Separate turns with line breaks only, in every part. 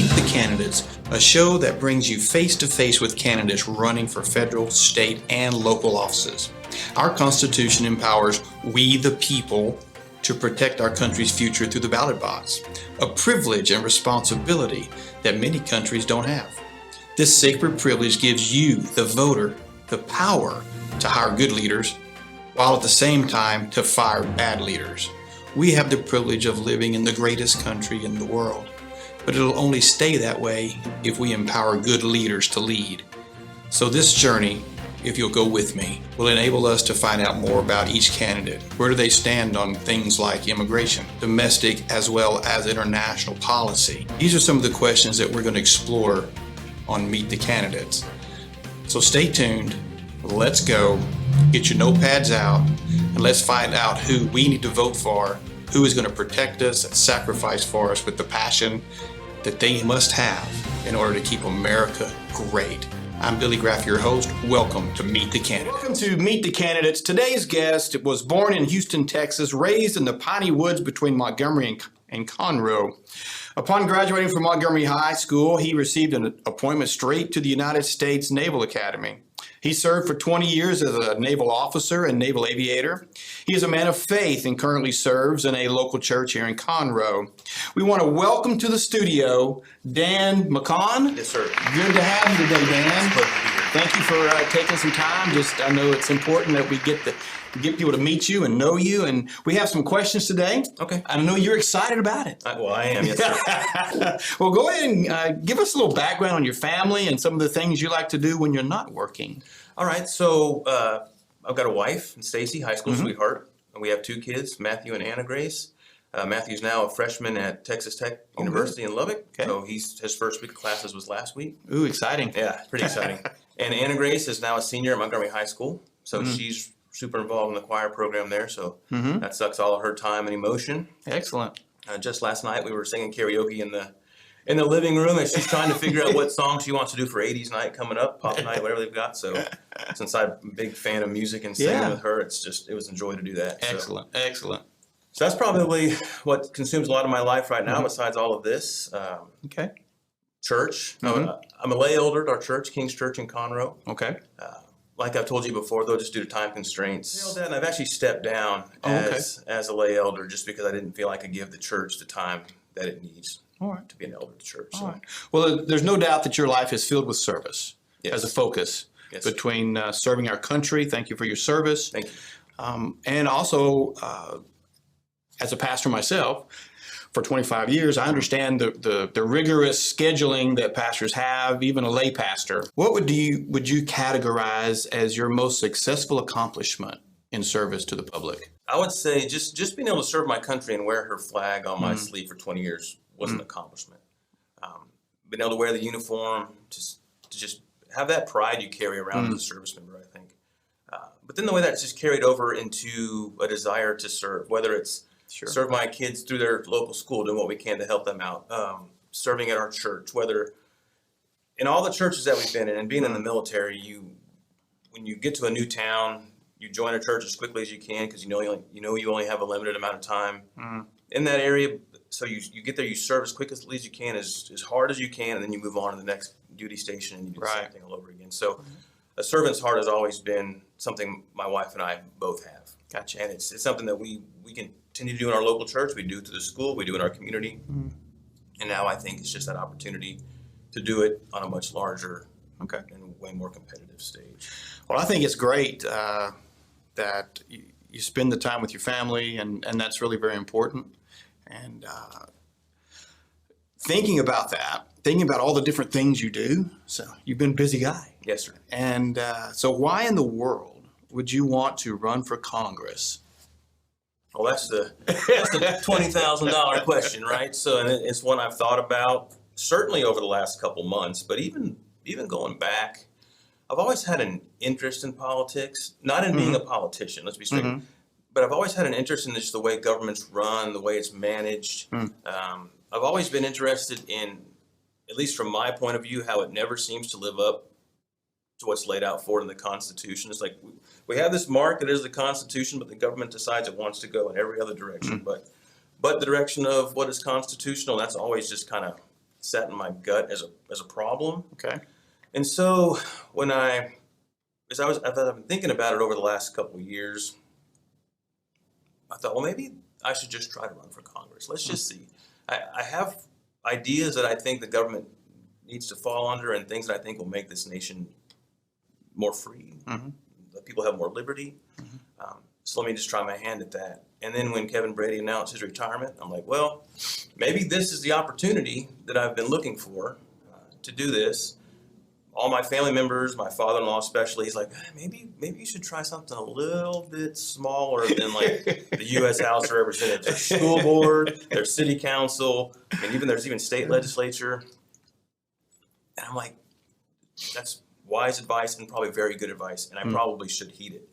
Meet the Candidates, a show that brings you face-to-face with candidates running for federal, state, and local offices. Our Constitution empowers we the people to protect our country's future through the ballot box, a privilege and responsibility that many countries don't have. This sacred privilege gives you, the voter, the power to hire good leaders, while at the same time to fire bad leaders. We have the privilege of living in the greatest country in the world, but it'll only stay that way if we empower good leaders to lead. So this journey, if you'll go with me, will enable us to find out more about each candidate. Where do they stand on things like immigration, domestic as well as international policy? These are some of the questions that we're going to explore on Meet the Candidates. So stay tuned, let's go, get your notepads out, and let's find out who we need to vote for, who is going to protect us and sacrifice for us with the passion that they must have in order to keep America great. I'm Billy Graff, your host. Welcome to Meet the Candidates. Welcome to Meet the Candidates. Today's guest was born in Houston, Texas, raised in the piney woods between Montgomery and Conroe. Upon graduating from Montgomery High School, he received an appointment straight to the United States Naval Academy. He served for 20 years as a naval officer and naval aviator. He is a man of faith and currently serves in a local church here in Conroe. We want to welcome to the studio Dan McKaughan.
Yes, sir.
Good to have you today, Dan. Thank you for taking some time. I know it's important that we get people to meet you and know you, and we have some questions today.
Okay.
I know you're excited about it.
Well, I am, yes, sir.
Well, go ahead and give us a little background on your family and some of the things you like to do when you're not working.
All right, so I've got a wife, Stacy, high school sweetheart, and we have two kids, Matthew and Anna Grace. Matthew's now a freshman at Texas Tech University in Lubbock, so his first week of classes was last week.
Ooh, exciting.
Yeah, pretty exciting. And Anna Grace is now a senior at Montgomery High School, so she's super involved in the choir program there, so that sucks all of her time and emotion.
Excellent.
Just last night we were singing karaoke in the living room, and she's trying to figure out what song she wants to do for 80s night coming up, pop night, whatever they've got. So since I'm a big fan of music and singing with her, it was a joy to do that.
Excellent, excellent.
So that's probably what consumes a lot of my life right now, besides all of this.
Okay.
Church. I'm a lay elder at our church, King's Church in Conroe.
Okay.
Like I've told you before, though, just due to time constraints, and I've actually stepped down as a lay elder just because I didn't feel I could give the church the time that it needs to be an elder at the church.
All right. Well, there's no doubt that your life is filled with service as a focus between serving our country. Thank you for your service.
Thank you.
And also, as a pastor myself, for 25 years, I understand the rigorous scheduling that pastors have, even a lay pastor. What would you categorize as your most successful accomplishment in service to the public?
I would say just being able to serve my country and wear her flag on my sleeve for 20 years was an accomplishment. Being able to wear the uniform, to just have that pride you carry around as a service member, I think. But then the way that's just carried over into a desire to serve, whether it's serve my kids through their local school, doing what we can to help them out, serving at our church, whether in all the churches that we've been in, and being in the military, when you get to a new town, you join a church as quickly as you can because you know you only have a limited amount of time in that area. So you get there, you serve as quickly as you can, as hard as you can, and then you move on to the next duty station and you do the same thing all over again. So a servant's heart has always been something my wife and I both have.
Gotcha.
And it's something that we can continue to do in our local church. We do it through the school. We do it in our community. And now I think it's just that opportunity to do it on a much larger and way more competitive stage.
Well, I think it's great that you spend the time with your family, and that's really very important. And thinking about all the different things you do, so you've been a busy guy.
Yes, sir.
And so why in the world would you want to run for Congress?
Well, that's the $20,000 question, right? So, and it's one I've thought about certainly over the last couple months, but even going back, I've always had an interest in politics, not in being a politician, let's be straight, but I've always had an interest in just the way government's run, the way it's managed. I've always been interested in, at least from my point of view, how it never seems to live up to what's laid out for it in the Constitution. It's like we have this mark that is the Constitution, but the government decides it wants to go in every other direction. But the direction of what is constitutional, that's always just kind of sat in my gut as a problem.
Okay.
And so when as I've been thinking about it over the last couple of years, I thought, well, maybe I should just try to run for Congress. Let's just see. I have ideas that I think the government needs to fall under, and things that I think will make this nation more free, that people have more liberty. So let me just try my hand at that. And then when Kevin Brady announced his retirement, I'm like, well, maybe this is the opportunity that I've been looking for to do this. All my family members, my father-in-law especially, he's like, maybe you should try something a little bit smaller than like the U.S. House of Representatives, their school board, their city council, and there's even state legislature. And I'm like, that's wise advice and probably very good advice, and I probably should heed it.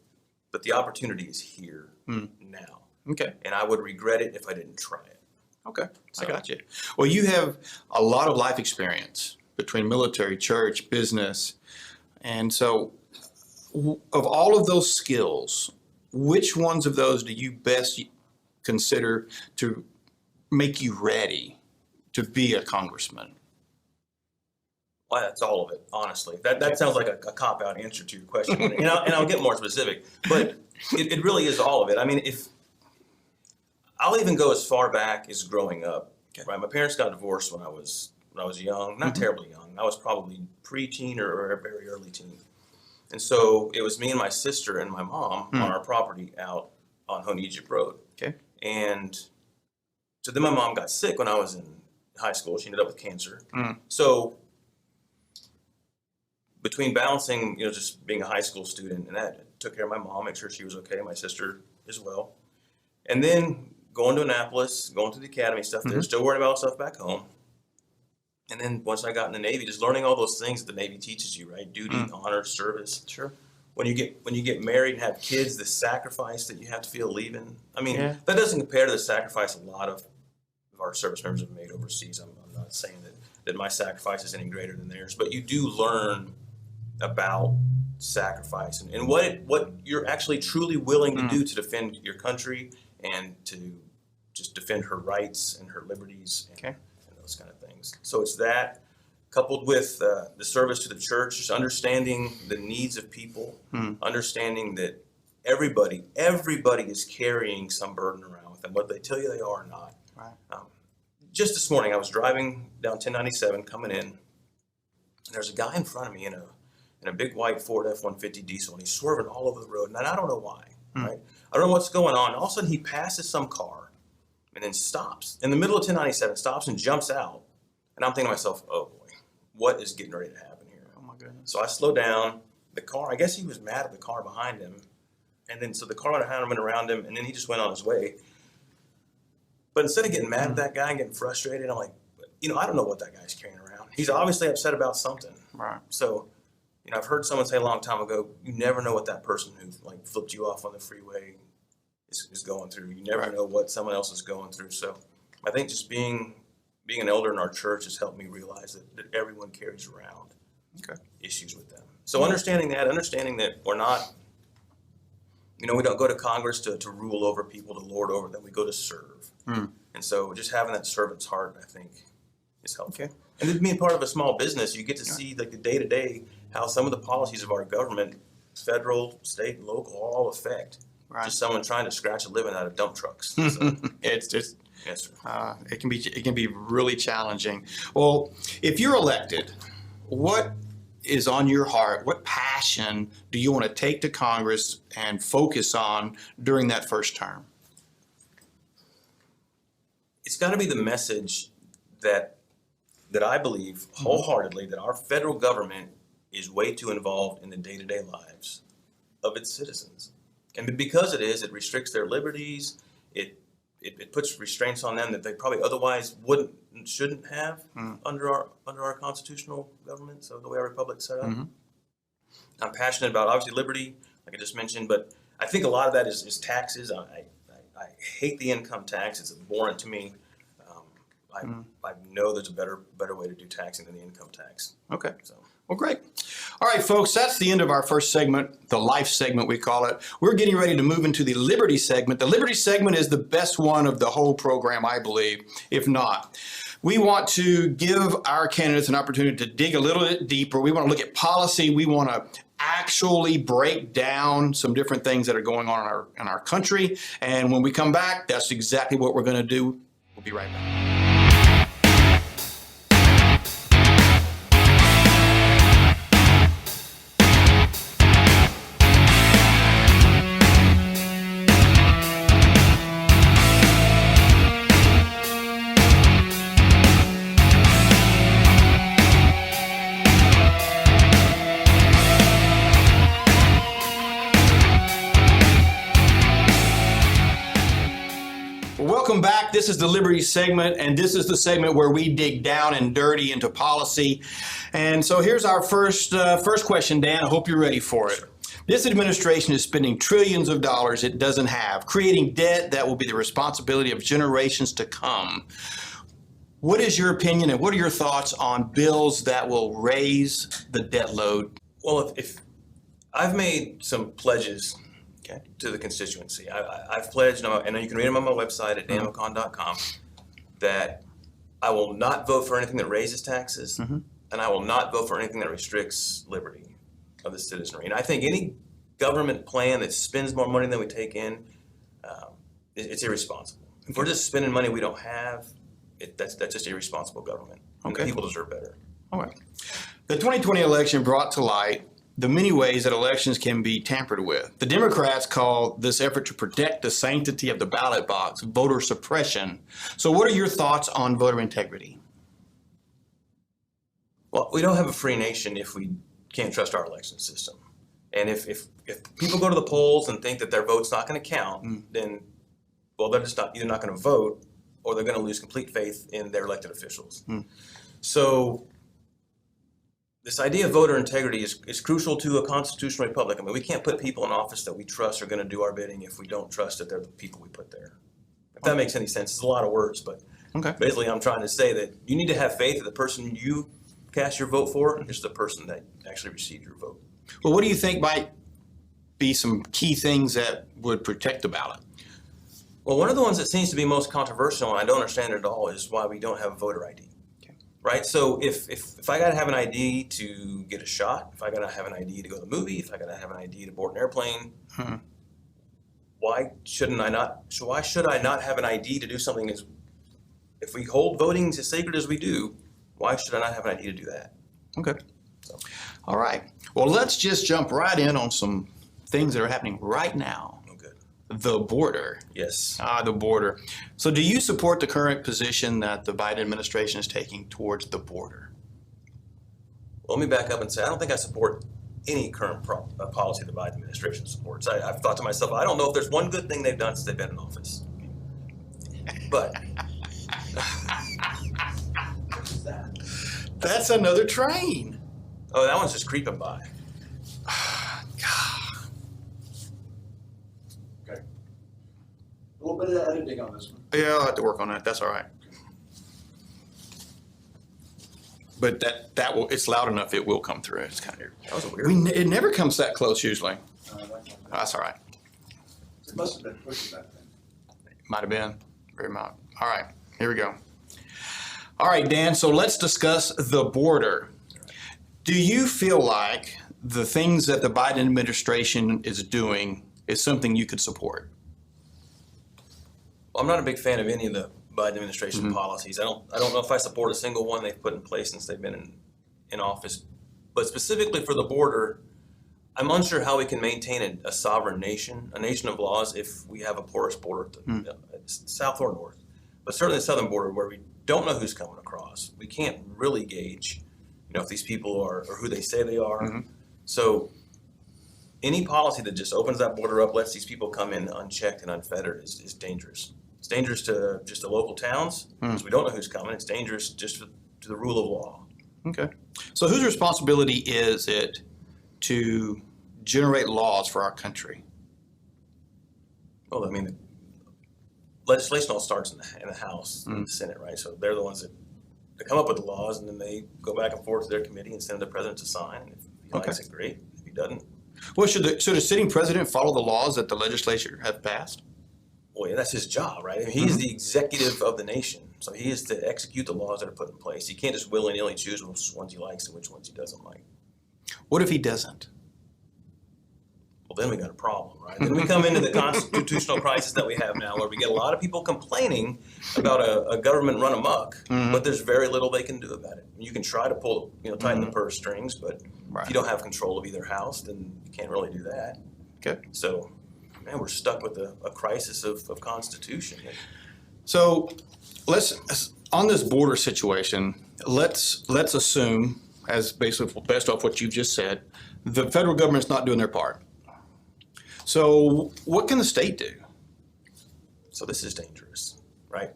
But the opportunity is here now.
Okay.
And I would regret it if I didn't try it.
Okay. I got you. Well, you have a lot of life experience between military, church, business. And so of all of those skills, which ones of those do you best consider to make you ready to be a congressman?
Well, that's all of it, honestly. That sounds like a cop-out answer to your question. And I'll get more specific. But it really is all of it. I mean, I'll even go as far back as growing up. Okay. Right? My parents got divorced when I was young, not terribly young. I was probably pre-teen or a very early teen. And so it was me and my sister and my mom on our property out on Honey Egypt Road. Okay. And so then my mom got sick when I was in high school. She ended up with cancer. So between balancing, just being a high school student and that, I took care of my mom, make sure she was okay, my sister as well. And then going to Annapolis, going to the academy stuff there, still worried about stuff back home. And then once I got in the Navy, just learning all those things that the Navy teaches you, right? Duty, honor, service. Sure. When you get married and have kids, the sacrifice that you have to feel leaving. I mean, that doesn't compare to the sacrifice a lot of our service members have made overseas. I'm not saying that my sacrifice is any greater than theirs, but you do learn about sacrifice and what you're actually truly willing to do to defend your country and to just defend her rights and her liberties and those kind of things. So it's that coupled with the service to the church, just understanding the needs of people, understanding that everybody is carrying some burden around with them, whether they tell you they are or not. Right. Just this morning, I was driving down 1097 coming in, and there's a guy in front of me in a big white Ford F-150 diesel, and he's swerving all over the road, and I don't know why. Right? I don't know what's going on. All of a sudden, he passes some car and then stops in the middle of 1097, stops and jumps out. And I'm thinking to myself, oh boy, what is getting ready to happen here? Oh my goodness. So I slow down. The car, I guess he was mad at the car behind him. And then so the car went around him, and then he just went on his way. But instead of getting mad at that guy and getting frustrated, I'm like, I don't know what that guy's carrying around. He's obviously upset about something. Right. So, I've heard someone say a long time ago, you never know what that person who flipped you off on the freeway is going through. You never know what someone else is going through. So I think just being an elder in our church has helped me realize that everyone carries around issues with them. So understanding that we're not, we don't go to Congress to rule over people, to lord over them. We go to serve. And so just having that servant's heart, I think, is helpful. Okay. And then being part of a small business, you get to see the day-to-day how some of the policies of our government, federal, state, and local, all affect just someone trying to scratch a living out of dump trucks. So,
it's just
yes, sir.
It can be really challenging. Well, if you're elected, what is on your heart? What passion do you want to take to Congress and focus on during that first term?
It's got to be the message that I believe wholeheartedly that our federal government is way too involved in the day-to-day lives of its citizens. And because it restricts their liberties, it puts restraints on them that they probably otherwise shouldn't have under our constitutional government, so the way our republic's set up. I'm passionate about, obviously, liberty, like I just mentioned, but I think a lot of that is taxes. I hate the income tax. It's abhorrent to me. I know there's a better way to do taxing than the income tax. Okay. So.
Well, great. All right, folks, that's the end of our first segment, the life segment, we call it. We're getting ready to move into the liberty segment. The liberty segment is the best one of the whole program, I believe, if not. We want to give our candidates an opportunity to dig a little bit deeper. We want to look at policy. We want to actually break down some different things that are going on in our country. And when we come back, that's exactly what we're going to do. We'll be right back. Welcome back. This is the Liberty segment, and this is the segment where we dig down and dirty into policy. And so here's our first question, Dan. I hope you're ready for it. This administration is spending trillions of dollars it doesn't have, creating debt that will be the responsibility of generations to come. What is your opinion and what are your thoughts on bills that will raise the debt load?
Well, if I've made some pledges to the constituency. I've pledged, and you can read them on my website at danmckaughan.com, that I will not vote for anything that raises taxes, and I will not vote for anything that restricts liberty of the citizenry. And I think any government plan that spends more money than we take in, it's irresponsible. If we're just spending money we don't have, that's just irresponsible government. Okay. People deserve better.
All right. The 2020 election brought to light the many ways that elections can be tampered with. The Democrats call this effort to protect the sanctity of the ballot box voter suppression. So what are your thoughts on voter integrity?
Well, we don't have a free nation if we can't trust our election system. And if people go to the polls and think that their vote's not going to count, then, well, they're just either not going to vote or they're going to lose complete faith in their elected officials. So this idea of voter integrity is crucial to a constitutional republic. I mean, we can't put people in office that we trust are going to do our bidding if we don't trust that they're the people we put there. If that makes any sense, it's a lot of words, but basically I'm trying to say that you need to have faith that the person you cast your vote for is the person that actually received your vote.
Well, what do you think might be some key things that would protect the ballot?
Well, one of the ones that seems to be most controversial, and I don't understand it at all, is why we don't have voter ID. Right? So if I got to have an ID to get a shot, if I got to have an ID to go to the movie, if I got to have an ID to board an airplane, why should I not have an ID to do something if we hold voting as sacred as we do, why should I not have an ID to do that?
Okay. So. All right. Well, let's just jump right in on some things that are happening right now. The border.
Yes.
The border. So do you support the current position that the Biden administration is taking towards the border?
Well, let me back up and say I don't think I support any current policy the Biden administration supports. I've thought to myself, I don't know if there's one good thing they've done since they've been in office. But
that's another train.
Oh, that one's just creeping by.
A little bit of editing on this one.
Yeah, I'll have to work on that. That's all right. But that will, it's loud enough, it will come through. It's kind of
that was weird.
It never comes that close usually. That's all right.
It must have been pushing back then.
Might have been. Very much. All right, here we go. All right, Dan, so let's discuss the border. Do you feel like the things that the Biden administration is doing is something you could support?
Well, I'm not a big fan of any of the Biden administration policies. I don't know if I support a single one they've put in place since they've been in office. But specifically for the border, I'm unsure how we can maintain a sovereign nation, a nation of laws, if we have a porous border, south or north. But certainly the southern border, where we don't know who's coming across. We can't really gauge, if these people are or who they say they are. So any policy that just opens that border up, lets these people come in unchecked and unfettered is dangerous. It's dangerous to just the local towns because we don't know who's coming. It's dangerous just to the rule of law.
Okay. So whose responsibility is it to generate laws for our country?
Well, I mean, legislation all starts in the House and the Senate, right? So they're the ones that come up with the laws, and then they go back and forth to their committee and send the president to sign. And if he likes it, great. If he doesn't,
well, should the sitting president follow the laws that the legislature have passed?
Well, yeah, that's his job, right? I mean, he's the executive of the nation. So he is to execute the laws that are put in place. He can't just willy-nilly choose which ones he likes and which ones he doesn't like.
What if he doesn't?
Well, then we got a problem, right? Then we come into the constitutional crisis that we have now, where we get a lot of people complaining about a government run amok, but there's very little they can do about it. You can try to pull, tighten the purse strings, but if you don't have control of either house, then you can't really do that.
Okay.
So, man, we're stuck with a crisis of constitution.
So on this border situation, let's assume, as basically based off what you've just said, the federal government's not doing their part. So what can the state do?
So this is dangerous, right?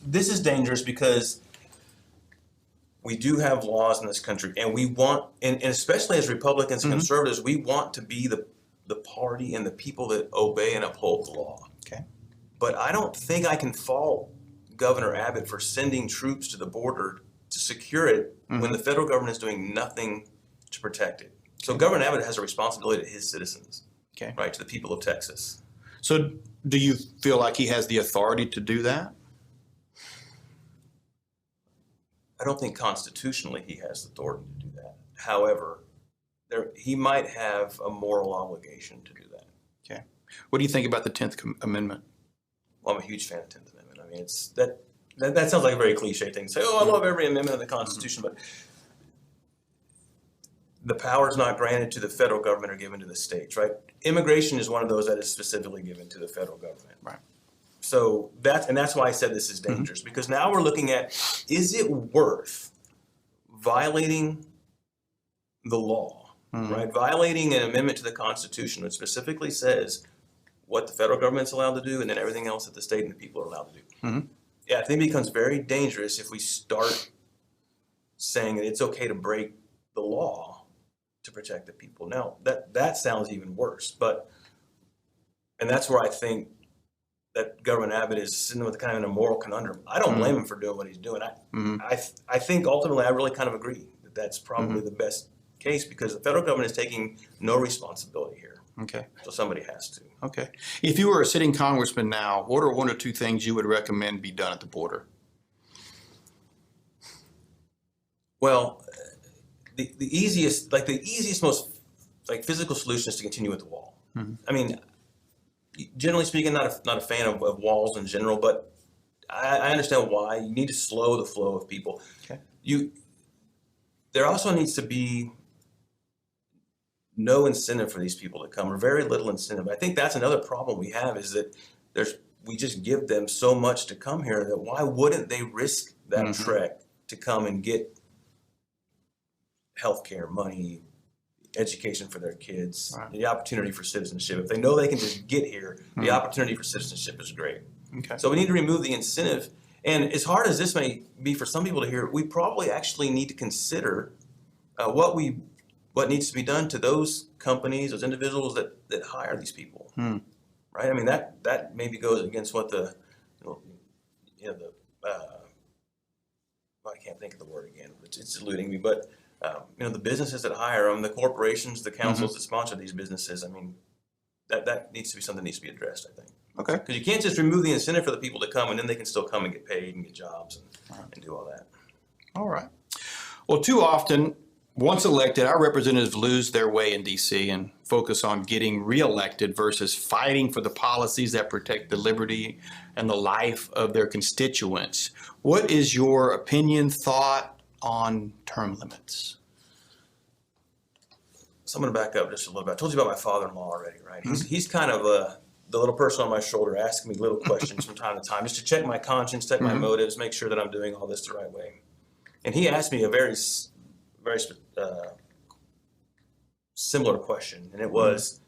This is dangerous because we do have laws in this country, and we want, and especially as Republicans and conservatives, we want to be the party and the people that obey and uphold the law.
Okay.
But I don't think I can fault Governor Abbott for sending troops to the border to secure it when the federal government is doing nothing to protect it. So Governor Abbott has a responsibility to his citizens, right, to the people of Texas.
So do you feel like he has the authority to do that?
I don't think constitutionally he has the authority to do that. However, he might have a moral obligation to do that.
Okay. What do you think about the 10th Amendment?
Well, I'm a huge fan of the 10th Amendment. I mean, it's that sounds like a very cliche thing to say, oh, I love every amendment of the Constitution, but the powers not granted to the federal government are given to the states, right? Immigration is one of those that is specifically given to the federal government.
Right.
So that's why I said this is dangerous, because now we're looking at, is it worth violating the law, right? Violating an amendment to the Constitution which specifically says what the federal government's allowed to do and then everything else that the state and the people are allowed to do. Yeah, I think it becomes very dangerous if we start saying that it's okay to break the law to protect the people. Now, that sounds even worse, and that's where I think that Governor Abbott is sitting with kind of a moral conundrum. I don't blame him for doing what he's doing. I think ultimately I really kind of agree that that's probably the best case, because the federal government is taking no responsibility here.
Okay.
So somebody has to.
Okay. If you were a sitting congressman now, what are one or two things you would recommend be done at the border?
Well, the easiest, most physical solution is to continue with the wall. I mean, generally speaking, not a fan of walls in general, but I understand why. You need to slow the flow of people.
Okay.
There also needs to be no incentive for these people to come, or very little incentive. I think that's another problem we have, is that we just give them so much to come here that why wouldn't they risk that trek to come and get healthcare, money, education for their kids, the opportunity for citizenship. If they know they can just get here, the opportunity for citizenship is great.
Okay.
So we need to remove the incentive. And as hard as this may be for some people to hear, we probably actually need to consider what needs to be done to those companies, those individuals that hire these people. Right? I mean, that maybe goes against what I can't think of the word again. It's eluding me, but the businesses that hire them, the corporations, the councils that sponsor these businesses, I mean, that needs to be something that needs to be addressed, I think.
Okay.
Because you can't just remove the incentive for the people to come and then they can still come and get paid and get jobs and do all that.
All right. Well, too often, once elected, our representatives lose their way in D.C. and focus on getting reelected versus fighting for the policies that protect the liberty and the life of their constituents. What is your opinion, thought on term limits?
So I'm going to back up just a little bit. I told you about my father-in-law already, right? He's kind of the little person on my shoulder asking me little questions from time to time, just to check my conscience, check my motives, make sure that I'm doing all this the right way. And he asked me a very similar question, and it was,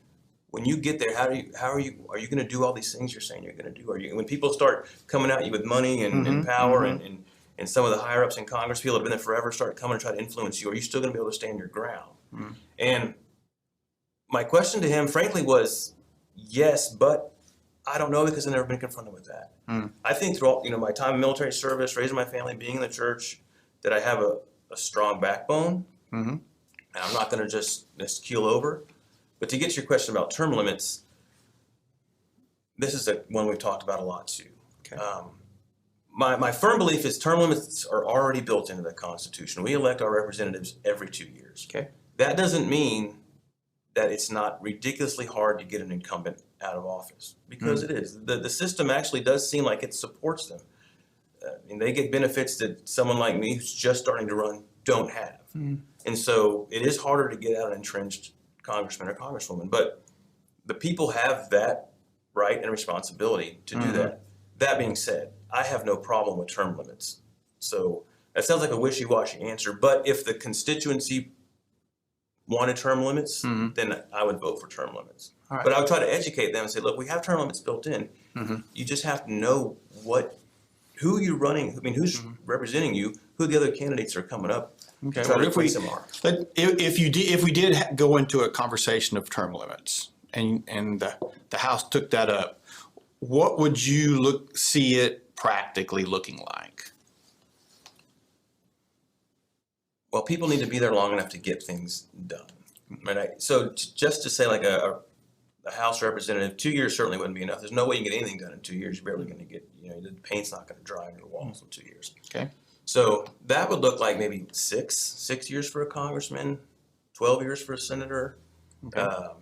when you get there, are you going to do all these things you're saying you're going to do? When people start coming at you with money and power and some of the higher ups in Congress, people that have been there forever, start coming and try to influence you, are you still going to be able to stand your ground? And my question to him, frankly, was yes, but I don't know, because I've never been confronted with that. I think throughout my time in military service, raising my family, being in the church, that I have a strong backbone. And I'm not going to just keel over. But to get to your question about term limits, this is one we've talked about a lot too.
Okay.
My firm belief is term limits are already built into the Constitution. We elect our representatives every 2 years.
Okay.
That doesn't mean that it's not ridiculously hard to get an incumbent out of office, because it is. The system actually does seem like it supports them. And they get benefits that someone like me who's just starting to run don't have. And so it is harder to get out an entrenched congressman or congresswoman, but the people have that right and responsibility to do that. That being said, I have no problem with term limits. So that sounds like a wishy-washy answer, but if the constituency wanted term limits, then I would vote for term limits.
All right.
But I would try to educate them and say, look, we have term limits built in. You just have to know who you're running, I mean, who's representing you, who the other candidates are coming up.
Okay.
Try
Well,
to
if we
replace them are.
if we did go into a conversation of term limits, and the House took that up, what would you see it practically looking like?
Well, people need to be there long enough to get things done. Right? So just to say like a House representative, 2 years certainly wouldn't be enough. There's no way you can get anything done in 2 years. You're barely going to get, the paint's not going to dry on your walls in 2 years.
Okay.
So that would look like maybe six years for a congressman, 12 years for a senator.
Okay.
I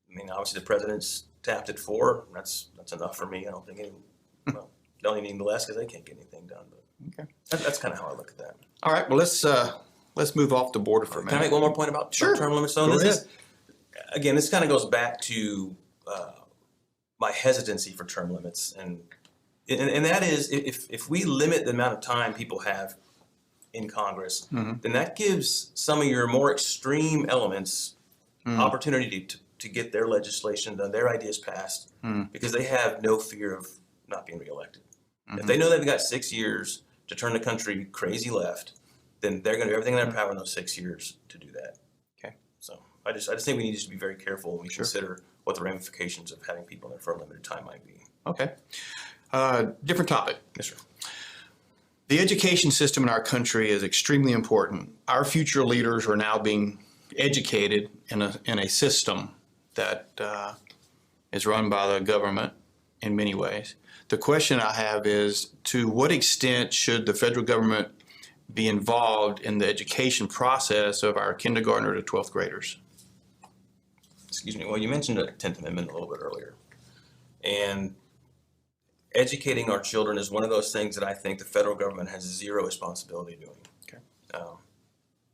mean, obviously the president's tapped at 4. That's enough for me. I don't think don't even need less because they can't get anything done. But
Okay.
that's kind of how I look at that.
All right. Well, let's move off the border for a minute.
Can I make one more point about term limits? So this kind of goes back to my hesitancy for term limits, and that is if we limit the amount of time people have in Congress, then that gives some of your more extreme elements opportunity to get their legislation done, their ideas passed, because they have no fear of not being reelected. If they know they've got 6 years to turn the country crazy left, then they're going to do everything in their power in those 6 years to do that.
Okay.
So I just think we need to be very careful when we consider what the ramifications of having people in there for a limited time might be.
Okay. Different topic.
Yes, sir.
The education system in our country is extremely important. Our future leaders are now being educated in a system that is run by the government in many ways. The question I have is, to what extent should the federal government be involved in the education process of our kindergartner to 12th graders?
Excuse me. Well, you mentioned the 10th Amendment a little bit earlier. And educating our children is one of those things that I think the federal government has zero responsibility doing.
Okay.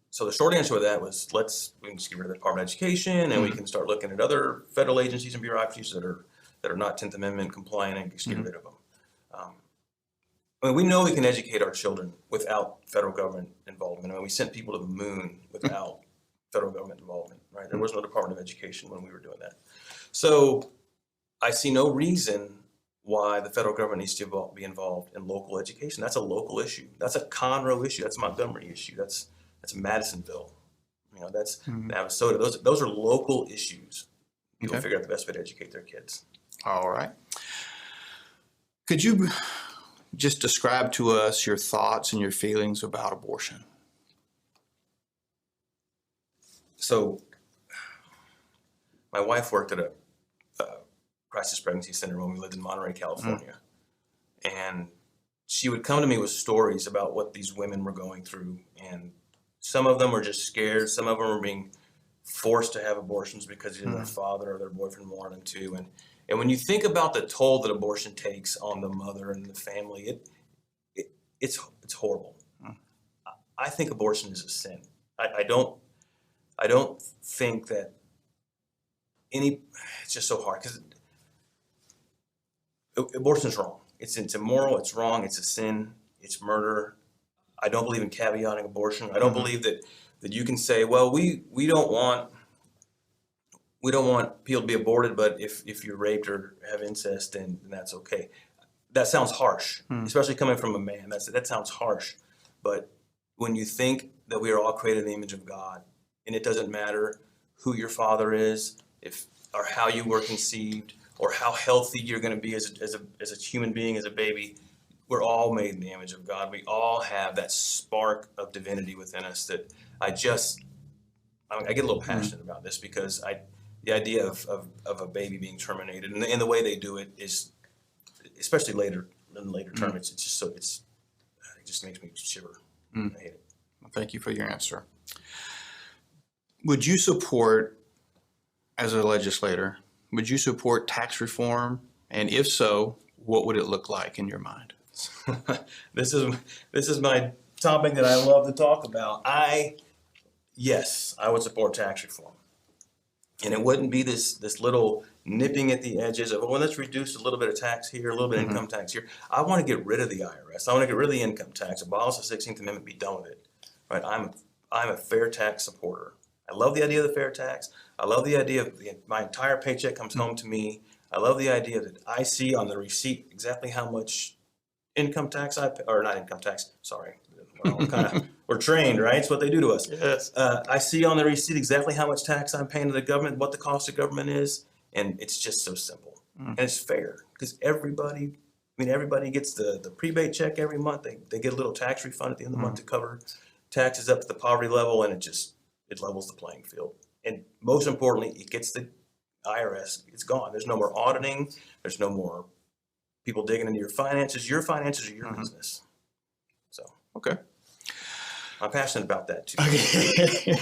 So the short answer to that was we can just get rid of the Department of Education, and we can start looking at other federal agencies and bureaucracies that are not 10th Amendment compliant and just get rid of them. I mean, we know we can educate our children without federal government involvement. I mean, we sent people to the moon without federal government involvement, right? There was no Department of Education when we were doing that. So I see no reason why the federal government needs to be involved in local education. That's a local issue. That's a Conroe issue. That's a Montgomery issue. That's Madisonville. That's Navasota. Those are local issues. People figure out the best way to educate their kids.
All right. Could you just describe to us your thoughts and your feelings about abortion?
So my wife worked at a crisis pregnancy center when we lived in Monterey, California. And she would come to me with stories about what these women were going through. And some of them were just scared. Some of them were being forced to have abortions because either their father or their boyfriend wanted them to. And when you think about the toll that abortion takes on the mother and the family, it's horrible. I think abortion is a sin. I don't think that it's just so hard because abortion is wrong. It's immoral, it's wrong, it's a sin, it's murder. I don't believe in caveating abortion. I don't believe that you can say, well, we don't want people to be aborted, but if you're raped or have incest, then that's okay. That sounds harsh, especially coming from a man. That sounds harsh. But when you think that we are all created in the image of God, and it doesn't matter who your father is, or how you were conceived, or how healthy you're going to be as a human being, as a baby, we're all made in the image of God. We all have that spark of divinity within us that I get a little passionate about this because the idea of a baby being terminated and the way they do it is, especially later in the later term, it just makes me shiver. I hate it.
Well, thank you for your answer. Would you support, as a legislator, would you support tax reform? And if so, what would it look like in your mind?
This is my topic that I love to talk about. Yes, I would support tax reform. And it wouldn't be this little nipping at the edges of, well, let's reduce a little bit of tax here, a little bit of income tax here. I want to get rid of the IRS. I want to get rid of the income tax, abolish the 16th Amendment, be done with it. Right? I'm a fair tax supporter. I love the idea of the fair tax. I love the idea of my entire paycheck comes home to me. I love the idea that I see on the receipt exactly how much income tax I pay, or not income tax, sorry. We're trained, right? It's what they do to us.
Yes.
I see on the receipt exactly how much tax I'm paying to the government, what the cost of government is, and it's just so simple. And it's fair because everybody gets the prebate check every month. They get a little tax refund at the end of the month to cover taxes up to the poverty level, and it levels the playing field. And most importantly, it gets the IRS, it's gone. There's no more auditing. There's no more people digging into your finances. Your finances are your business. So,
Okay.
I'm passionate about that too.
Okay.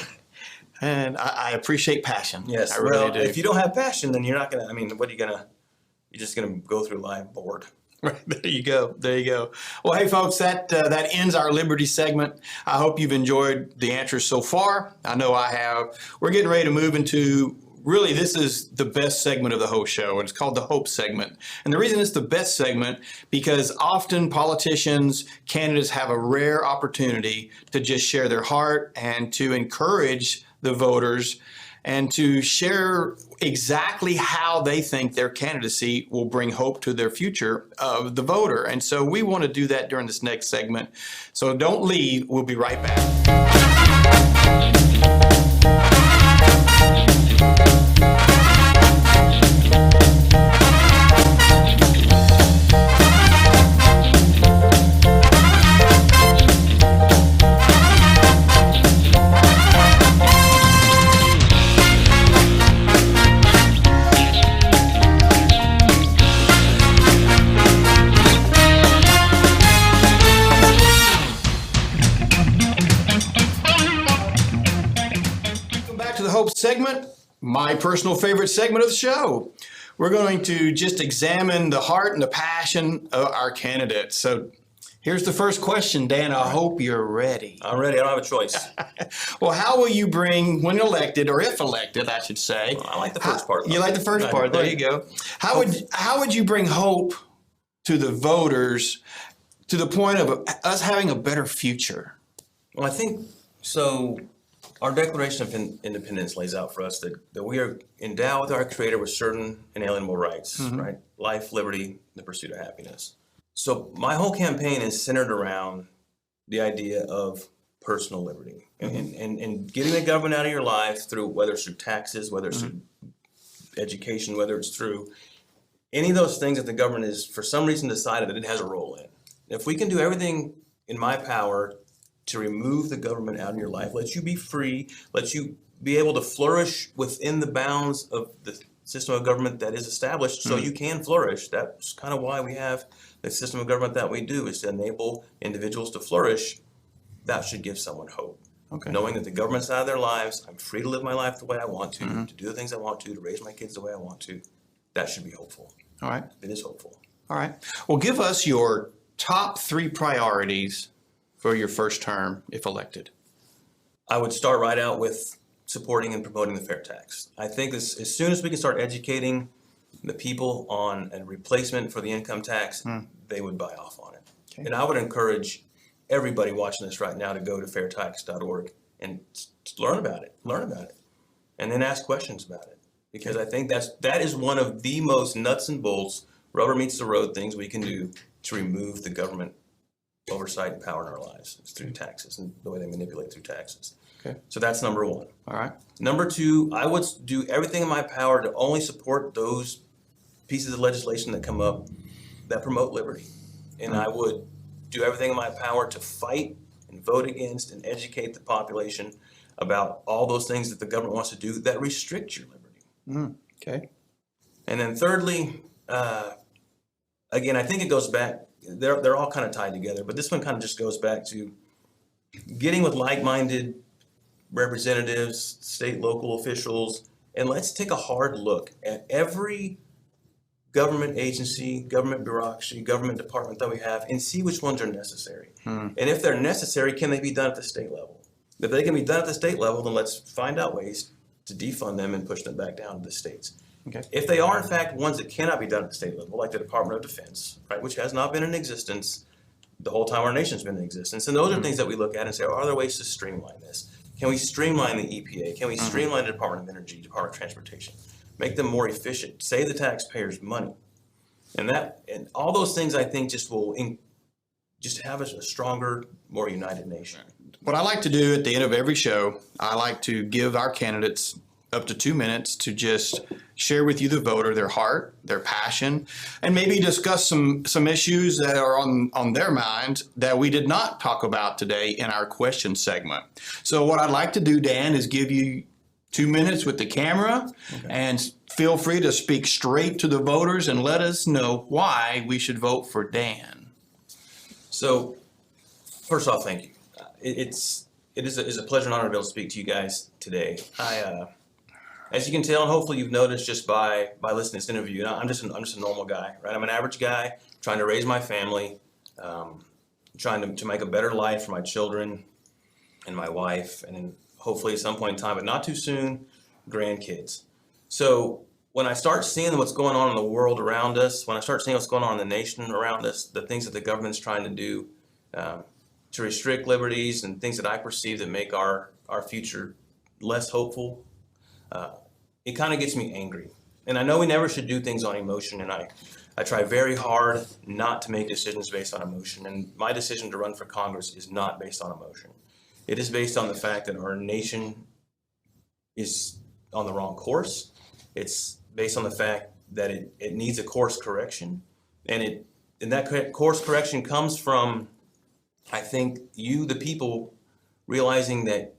And I appreciate passion.
Yes,
I really do.
if you don't have passion, then you're not gonna. You're just gonna go through life bored.
Right, there you go. There you go. Well, hey, folks, that ends our Liberty segment. I hope you've enjoyed the answers so far. I know I have. We're getting ready to move into, really, this is the best segment of the whole show, and it's called the Hope segment. And the reason it's the best segment, because often politicians, candidates have a rare opportunity to just share their heart and to encourage the voters and to share exactly how they think their candidacy will bring hope to their future of the voter. And so we want to do that during this next segment. So don't leave. We'll be right back. Hope segment, my personal favorite segment of the show. We're going to just examine the heart and the passion of our candidates. So here's the first question, Dan. I hope you're ready.
I'm ready. I don't have a choice.
Well, how will you bring, when elected, or if elected, I should say.
I like the first part.
You like the first part. There you go. How would you bring hope to the voters to the point of us having a better future?
Well, I think so. Our Declaration of Independence lays out for us that we are endowed with our Creator with certain inalienable rights, right? Life, liberty, the pursuit of happiness. So my whole campaign is centered around the idea of personal liberty and getting the government out of your life through, whether it's through taxes, whether it's through education, whether it's through any of those things that the government is for some reason decided that it has a role in. If we can do everything in my power to remove the government out of your life, let you be free, let you be able to flourish within the bounds of the system of government that is established so you can flourish. That's kind of why we have the system of government that we do, is to enable individuals to flourish. That should give someone hope.
Okay.
Knowing that the government's out of their lives, I'm free to live my life the way I want to do the things I want to raise my kids the way I want to. That should be hopeful.
All right.
It is hopeful.
All right. Well, give us your top 3 priorities for your first term, if elected.
I would start right out with supporting and promoting the fair tax. I think as soon as we can start educating the people on a replacement for the income tax, they would buy off on it. Okay. And I would encourage everybody watching this right now to go to fairtax.org and learn about it, and then ask questions about it. Because I think that is one of the most nuts and bolts, rubber meets the road things we can do to remove the government oversight and power in our lives. It's through taxes and the way they manipulate through taxes.
Okay.
So that's number 1.
All right.
Number 2, I would do everything in my power to only support those pieces of legislation that come up that promote liberty. And I would do everything in my power to fight and vote against and educate the population about all those things that the government wants to do that restrict your liberty.
Okay.
And then thirdly, again, I think it goes back they're all kind of tied together. But this one kind of just goes back to getting with like-minded representatives, state, local officials, and let's take a hard look at every government agency, government bureaucracy, government department that we have and see which ones are necessary. And if they're necessary, can they be done at the state level? If they can be done at the state level, then let's find out ways to defund them and push them back down to the states.
Okay.
If they are in fact ones that cannot be done at the state level, like the Department of Defense, right, which has not been in existence the whole time our nation's been in existence, and those are things that we look at and say, are there ways to streamline this? Can we streamline the EPA? Can we streamline the Department of Energy, Department of Transportation? Make them more efficient, save the taxpayers money. And all those things I think just will just have a stronger, more united nation.
What I like to do at the end of every show, I like to give our candidates up to 2 minutes to just share with you, the voter, their heart, their passion, and maybe discuss some issues that are on their mind that we did not talk about today in our question segment. So what I'd like to do, Dan, is give you 2 minutes with the camera, and feel free to speak straight to the voters and let us know why we should vote for Dan.
So, first off, thank you. It is a pleasure and honor to be able to speak to you guys today. As you can tell, and hopefully you've noticed just by listening to this interview, I'm just a normal guy, right? I'm an average guy trying to raise my family, trying to make a better life for my children and my wife, and then hopefully at some point in time, but not too soon, grandkids. So when I start seeing what's going on in the world around us, when I start seeing what's going on in the nation around us, the things that the government's trying to do to restrict liberties and things that I perceive that make our future less hopeful, it kind of gets me angry. And I know we never should do things on emotion, and I try very hard not to make decisions based on emotion. And my decision to run for Congress is not based on emotion. It is based on the fact that our nation is on the wrong course. It's based on the fact that it needs a course correction. And that course correction comes from, I think, you, the people, realizing that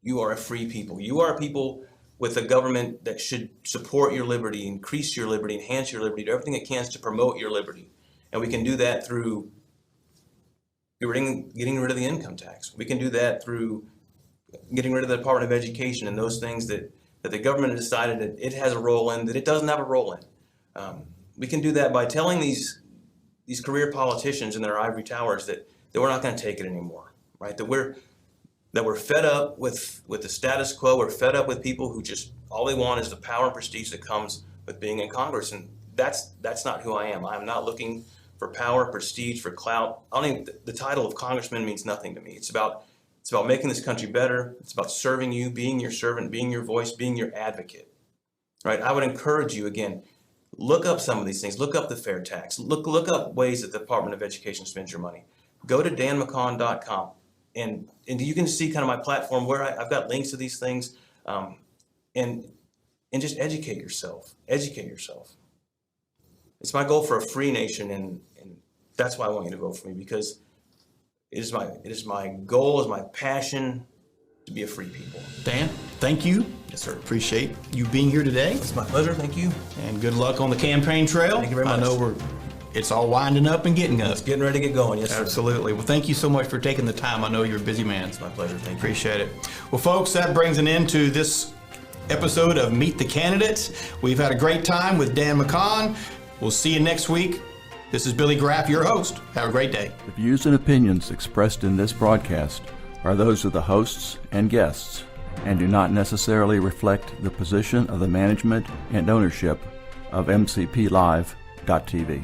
you are a free people. You are a people with a government that should support your liberty, increase your liberty, enhance your liberty, do everything it can to promote your liberty. And we can do that through getting rid of the income tax. We can do that through getting rid of the Department of Education and those things that the government has decided that it has a role in, that it doesn't have a role in. We can do that by telling these career politicians in their ivory towers that we're not going to take it anymore, right? That we're fed up with the status quo. We're fed up with people who just, all they want is the power and prestige that comes with being in Congress. And that's not who I am. I'm not looking for power, prestige, for clout. The title of congressman means nothing to me. It's about making this country better. It's about serving you, being your servant, being your voice, being your advocate, right? I would encourage you, again, look up some of these things. Look up the fair tax. Look up ways that the Department of Education spends your money. Go to danmckaughan.com. And you can see kind of my platform where I've got links to these things, and just educate yourself. Educate yourself. It's my goal for a free nation, and that's why I want you to vote for me, because it is my goal, is my passion to be a free people.
Dan, thank you.
Yes, sir.
Appreciate you being here today.
It's my pleasure. Thank you.
And good luck on the campaign trail.
Thank you very much.
I know it's all winding up and getting up.
It's getting ready to get going. Yes, sir.
Absolutely. Well, thank you so much for taking the time. I know you're a busy man.
It's my pleasure. Thank you.
Appreciate it. Well, folks, that brings an end to this episode of Meet the Candidates. We've had a great time with Dan McKaughan. We'll see you next week. This is Billy Graff, your host. Have a great day.
The views and opinions expressed in this broadcast are those of the hosts and guests and do not necessarily reflect the position of the management and ownership of MCPLive.tv.